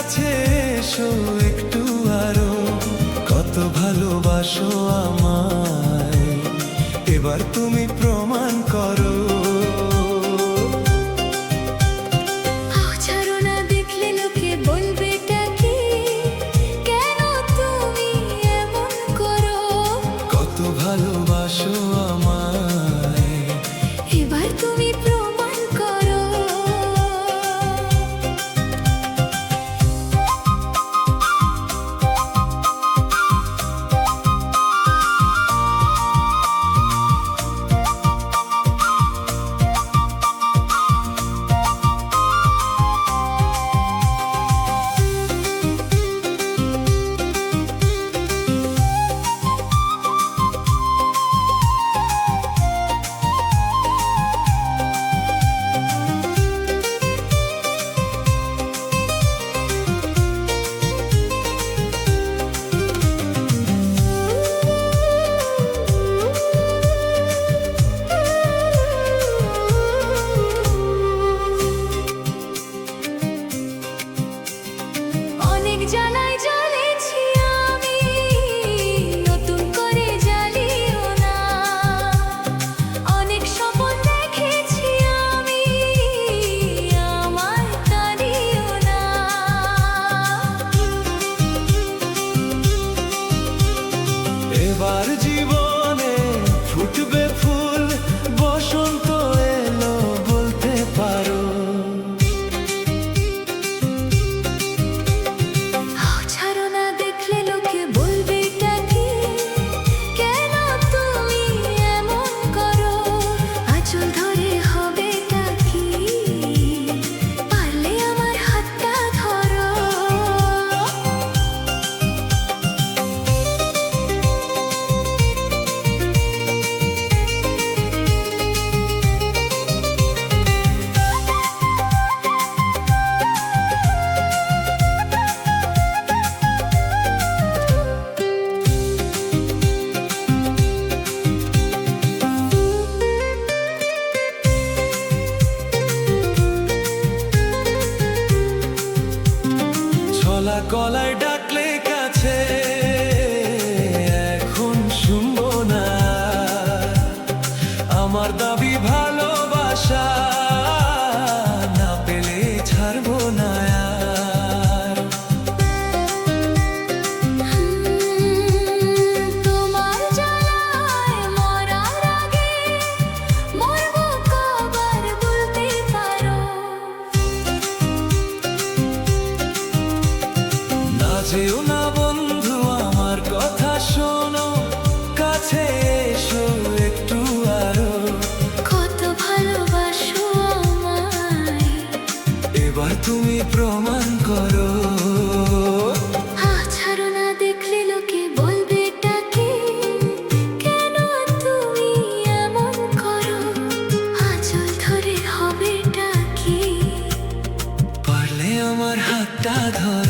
কাছে এসো একটু আরো, কত ভালোবাসো আমায়, এবার তুমি প্রমাণ করো। ছাড়ো না, দেখলে লোকে বলবে টা কি, কেন তুমি এমন করো? কত ভালোবাসো আমায়, এবার তুমি প্রমাণ করো। অনেক জ্বালায় জ্বলেছি আমি, নতুন করে জ্বালিও না। অনেক স্বপ্ন দেখেছি আমি, আমায় কাঁদিও না। এবার জীবনে ফুটবে ফুল, বসন্ত এলো বলতে পারো। ছাড়ো না, দেখলে লোকে বলবে টা কি, কেন তুমি এমন করো? আঁচল ধরে হবে টা কি, পারলে আমার হাতটা ধরো। ছলা গলায় ডাকলে কাছে এখন শুনবো না, আমার দাবি ভালোবাসা না পেলে ছাড়বো না আর। তোমার জ্বালায় মরার আগে মরবো কবার বলতে পারো? না যেও না বন্ধু, আমার কথা শোনো, কাছে এসো একটু আরো, কত ভালোবাসো আমায়, এবার তুমি প্রমাণ করো। ছাড়ো না, দেখলে লোকে বলবে টা কি, কেন তুমি এমন করো? আঁচল ধরে হবে টা কি, পারলে আমার হাতটা ধরো।